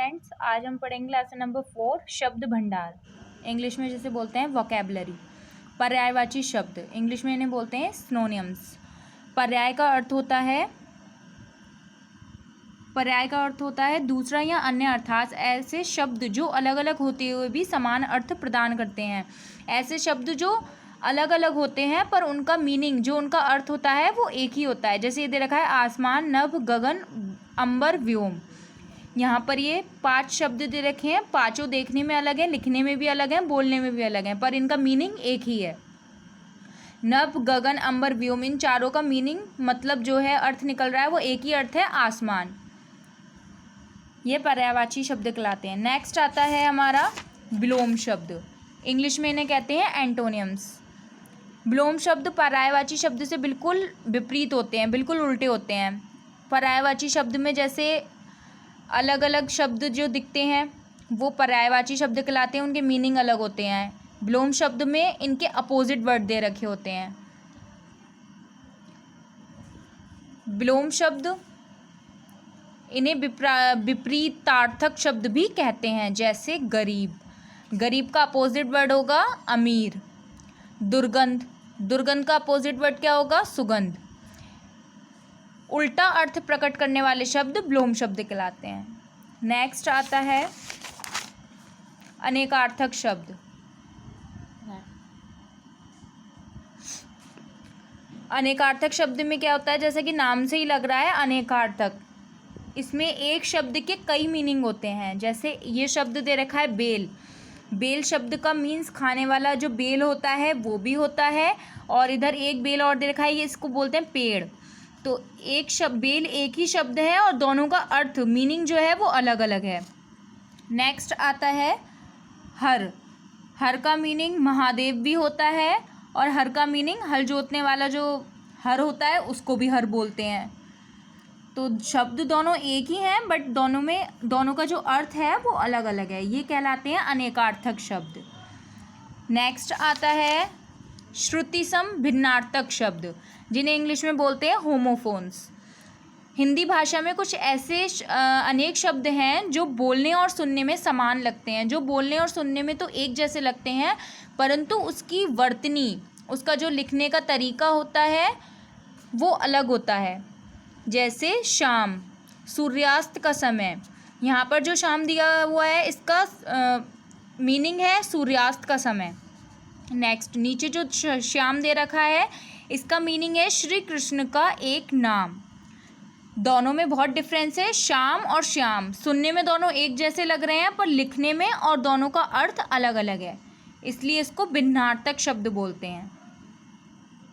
Friends, आज हम पढ़ेंगे लेसन नंबर 4 शब्द भंडार। इंग्लिश में जिसे बोलते हैं वोकैबुलरी। पर्यायवाची शब्द इंग्लिश में इन्हें बोलते हैं सिनोनिम्स। पर्याय का अर्थ होता है दूसरा या अन्य, अर्थात ऐसे शब्द जो अलग अलग होते हुए भी समान अर्थ प्रदान करते हैं। ऐसे शब्द जो अलग अलग होते हैं पर उनका मीनिंग, जो उनका अर्थ होता है वो एक ही होता है। जैसे ये दे रखा है आसमान, नभ, गगन, अंबर, व्योम। यहाँ पर ये 5 शब्द दे रखे हैं। पांचों देखने में अलग हैं, लिखने में भी अलग हैं, बोलने में भी अलग हैं, पर इनका मीनिंग एक ही है। नभ, गगन, अंबर, व्योम, इन चारों का मीनिंग मतलब जो है अर्थ निकल रहा है वो एक ही अर्थ है, आसमान। ये पर्यायवाची शब्द कहलाते हैं। नेक्स्ट आता है हमारा विलोम शब्द। इंग्लिश में इन्हें कहते हैं एंटोनियम्स। विलोम शब्द पर्यायवाची शब्द से बिल्कुल विपरीत होते हैं, बिल्कुल उल्टे होते हैं। पर्यायवाची शब्द में जैसे अलग अलग शब्द जो दिखते हैं वो पर्यायवाची शब्द कहलाते हैं, उनके मीनिंग अलग होते हैं। विलोम शब्द में इनके अपोजिट वर्ड दे रखे होते हैं। विलोम शब्द इन्हें विपरीतार्थक शब्द भी कहते हैं। जैसे गरीब, गरीब का अपोजिट वर्ड होगा अमीर। दुर्गंध, दुर्गंध का अपोजिट वर्ड क्या होगा, सुगंध। उल्टा अर्थ प्रकट करने वाले शब्द विलोम शब्द कहलाते हैं। नेक्स्ट आता है अनेकार्थक शब्द। अनेकार्थक शब्द में क्या होता है, जैसे कि नाम से ही लग रहा है अनेकार्थक, इसमें एक शब्द के कई मीनिंग होते हैं। जैसे ये शब्द दे रखा है बेल। बेल शब्द का मीन्स खाने वाला जो बेल होता है वो भी होता है, और इधर एक बेल और दे रखा है, ये इसको बोलते हैं पेड़। तो एक शब्द बेल एक ही शब्द है और दोनों का अर्थ, मीनिंग जो है वो अलग अलग है। नेक्स्ट आता है हर। हर का मीनिंग महादेव भी होता है, और हर का मीनिंग हल जोतने वाला जो हर होता है उसको भी हर बोलते हैं। तो शब्द दोनों एक ही हैं, बट दोनों का जो अर्थ है वो अलग अलग है। ये कहलाते हैं अनेकार्थक शब्द। नेक्स्ट आता है श्रुतिसम भिन्नार्थक शब्द, जिन्हें इंग्लिश में बोलते हैं होमोफोन्स। हिंदी भाषा में कुछ ऐसे अनेक शब्द हैं जो बोलने और सुनने में समान लगते हैं, जो बोलने और सुनने में तो एक जैसे लगते हैं, परंतु उसकी वर्तनी, उसका जो लिखने का तरीका होता है वो अलग होता है। जैसे शाम, सूर्यास्त का समय। यहाँ पर जो शाम दिया हुआ है इसका मीनिंग है सूर्यास्त का समय। नेक्स्ट नीचे जो श्याम दे रखा है इसका मीनिंग है श्री कृष्ण का एक नाम। दोनों में बहुत डिफरेंस है। शाम और श्याम सुनने में दोनों एक जैसे लग रहे हैं, पर लिखने में और दोनों का अर्थ अलग अलग है, इसलिए इसको भिन्नार्थक शब्द बोलते हैं।